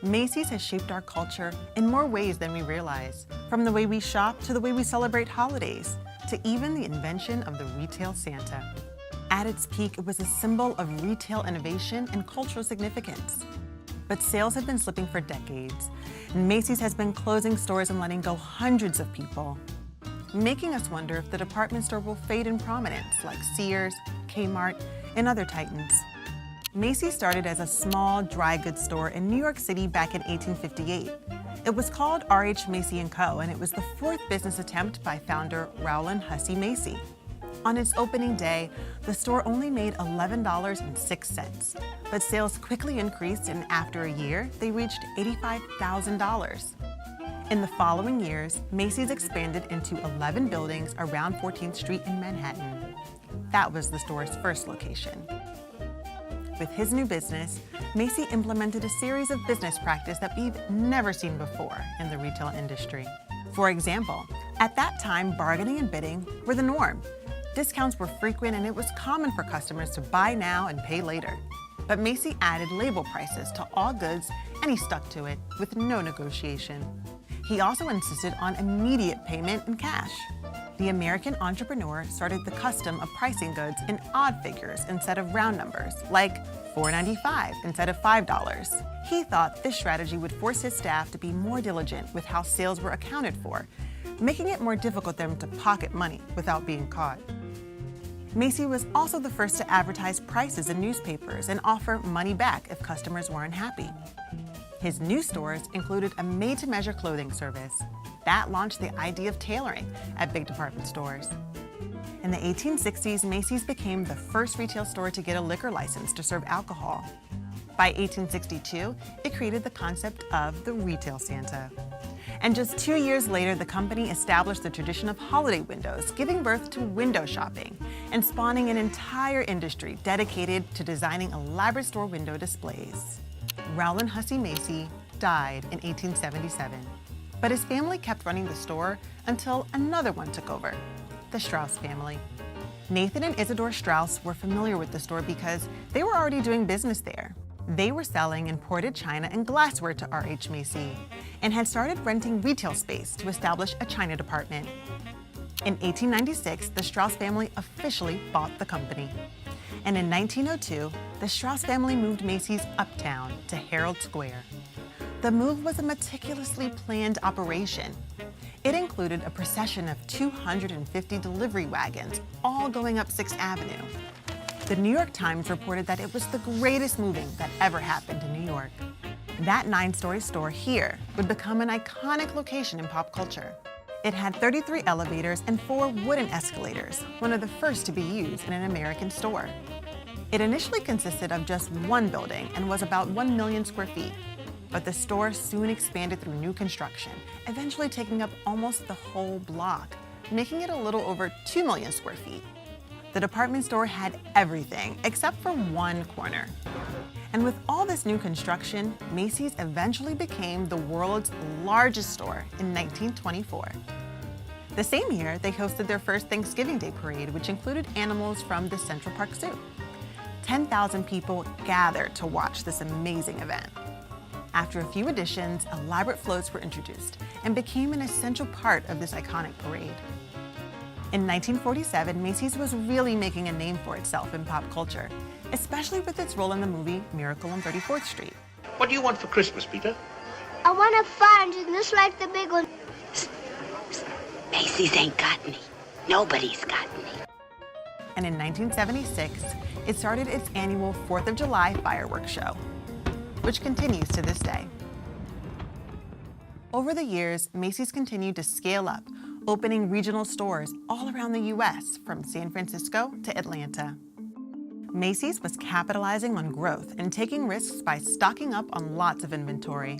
Macy's has shaped our culture in more ways than we realize, from the way we shop to the way we celebrate holidays, to even the invention of the retail Santa. At its peak, it was a symbol of retail innovation and cultural significance. But sales have been slipping for decades, and Macy's has been closing stores and letting go hundreds of people, making us wonder if the department store will fade in prominence like Sears, Kmart, and other titans. Macy's started as a small dry goods store in New York City back in 1858. It was called R.H. Macy & Co., and it was the fourth business attempt by founder Rowland Hussey Macy. On its opening day, the store only made $11.06, but sales quickly increased, and after a year, they reached $85,000. In the following years, Macy's expanded into 11 buildings around 14th Street in Manhattan. That was the store's first location. With his new business, Macy implemented a series of business practices that we've never seen before in the retail industry. For example, at that time, bargaining and bidding were the norm. Discounts were frequent, and it was common for customers to buy now and pay later. But Macy added label prices to all goods, and he stuck to it with no negotiation. He also insisted on immediate payment in cash. The American entrepreneur started the custom of pricing goods in odd figures instead of round numbers, like $4.95 instead of $5. He thought this strategy would force his staff to be more diligent with how sales were accounted for, making it more difficult for them to pocket money without being caught. Macy was also the first to advertise prices in newspapers and offer money back if customers weren't happy. His new stores included a made-to-measure clothing service. That launched the idea of tailoring at big department stores. In the 1860s, Macy's became the first retail store to get a liquor license to serve alcohol. By 1862, it created the concept of the retail Santa. And just 2 years later, the company established the tradition of holiday windows, giving birth to window shopping and spawning an entire industry dedicated to designing elaborate store window displays. Rowland Hussey Macy died in 1877. But his family kept running the store until another one took over, the Strauss family. Nathan and Isidore Strauss were familiar with the store because they were already doing business there. They were selling imported china and glassware to R.H. Macy and had started renting retail space to establish a china department. In 1896, the Strauss family officially bought the company. And in 1902, the Strauss family moved Macy's uptown to Herald Square. The move was a meticulously planned operation. It included a procession of 250 delivery wagons, all going up 6th Avenue. The New York Times reported that it was the greatest moving that ever happened in New York. That 9-story store here would become an iconic location in pop culture. It had 33 elevators and 4 wooden escalators, one of the first to be used in an American store. It initially consisted of just one building and was about 1 million square feet. But the store soon expanded through new construction, eventually taking up almost the whole block, making it a little over 2 million square feet. The department store had everything except for one corner. And with all this new construction, Macy's eventually became the world's largest store in 1924. The same year, they hosted their first Thanksgiving Day parade, which included animals from the Central Park Zoo. 10,000 people gathered to watch this amazing event. After a few additions, elaborate floats were introduced and became an essential part of this iconic parade. In 1947, Macy's was really making a name for itself in pop culture, especially with its role in the movie Miracle on 34th Street. What do you want for Christmas, Peter? I want a fountain just like the big one. Macy's ain't got any. Nobody's got any. And in 1976, it started its annual 4th of July fireworks show, which continues to this day. Over the years, Macy's continued to scale up, opening regional stores all around the U.S., from San Francisco to Atlanta. Macy's was capitalizing on growth and taking risks by stocking up on lots of inventory.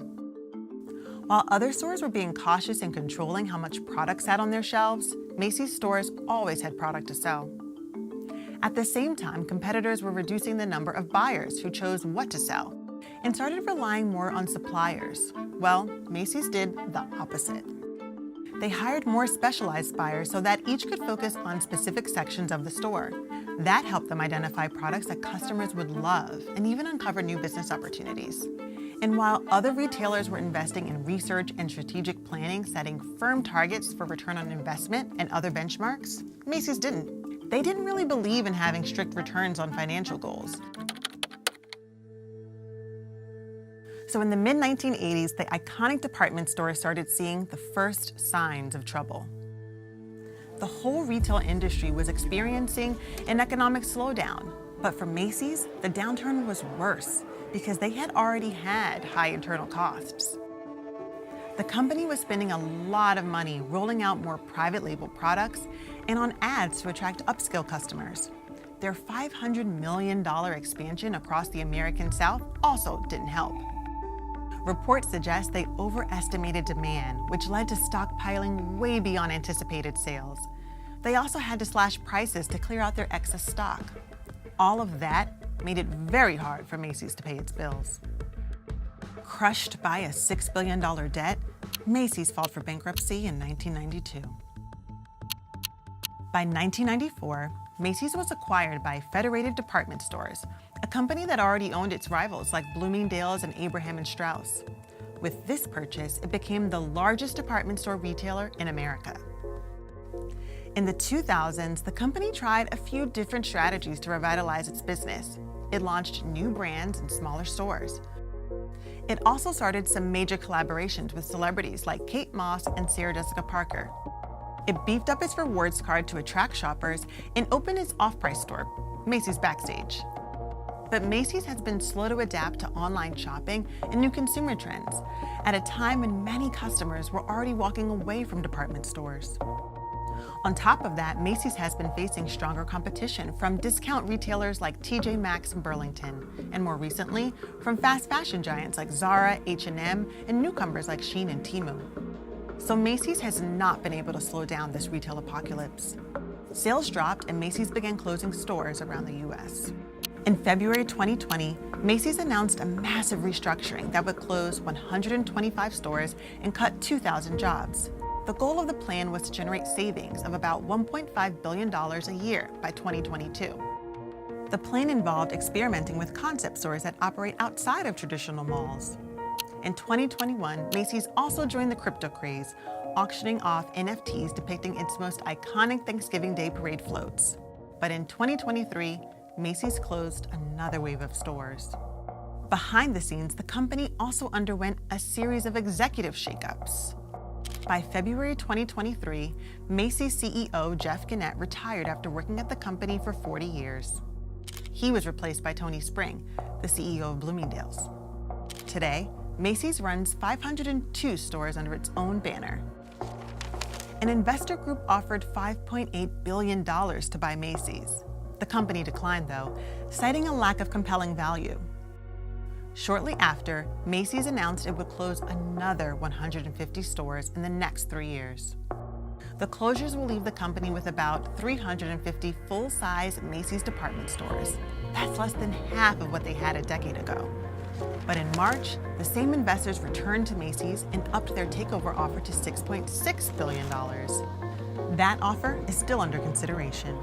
While other stores were being cautious and controlling how much product sat on their shelves, Macy's stores always had product to sell. At the same time, competitors were reducing the number of buyers who chose what to sell and started relying more on suppliers. Well, Macy's did the opposite. They hired more specialized buyers so that each could focus on specific sections of the store. That helped them identify products that customers would love and even uncover new business opportunities. And while other retailers were investing in research and strategic planning, setting firm targets for return on investment and other benchmarks, Macy's didn't. They didn't really believe in having strict returns on financial goals. So in the mid-1980s, the iconic department store started seeing the first signs of trouble. The whole retail industry was experiencing an economic slowdown. But for Macy's, the downturn was worse because they had already had high internal costs. The company was spending a lot of money rolling out more private label products and on ads to attract upscale customers. Their $500 million expansion across the American South also didn't help. Reports suggest they overestimated demand, which led to stockpiling way beyond anticipated sales. They also had to slash prices to clear out their excess stock. All of that made it very hard for Macy's to pay its bills. Crushed by a $6 billion debt, Macy's filed for bankruptcy in 1992. By 1994, Macy's was acquired by Federated Department Stores, a company that already owned its rivals like Bloomingdale's and Abraham & Straus. With this purchase, it became the largest department store retailer in America. In the 2000s, the company tried a few different strategies to revitalize its business. It launched new brands in smaller stores. It also started some major collaborations with celebrities like Kate Moss and Sarah Jessica Parker. It beefed up its rewards card to attract shoppers and opened its off-price store, Macy's Backstage. But Macy's has been slow to adapt to online shopping and new consumer trends at a time when many customers were already walking away from department stores. On top of that, Macy's has been facing stronger competition from discount retailers like TJ Maxx and Burlington, and more recently, from fast fashion giants like Zara, H&M, and newcomers like Shein and Temu. So Macy's has not been able to slow down this retail apocalypse. Sales dropped and Macy's began closing stores around the US. In February 2020, Macy's announced a massive restructuring that would close 125 stores and cut 2,000 jobs. The goal of the plan was to generate savings of about $1.5 billion a year by 2022. The plan involved experimenting with concept stores that operate outside of traditional malls. In 2021, Macy's also joined the crypto craze, auctioning off NFTs depicting its most iconic Thanksgiving Day parade floats. But in 2023, Macy's closed another wave of stores. Behind the scenes, the company also underwent a series of executive shakeups. By February 2023, Macy's CEO Jeff Gennette retired after working at the company for 40 years. He was replaced by Tony Spring, the CEO of Bloomingdale's. Today, Macy's runs 502 stores under its own banner. An investor group offered $5.8 billion to buy Macy's. The company declined, though, citing a lack of compelling value. Shortly after, Macy's announced it would close another 150 stores in the next 3 years. The closures will leave the company with about 350 full-size Macy's department stores. That's less than half of what they had a decade ago. But in March, the same investors returned to Macy's and upped their takeover offer to $6.6 billion. That offer is still under consideration.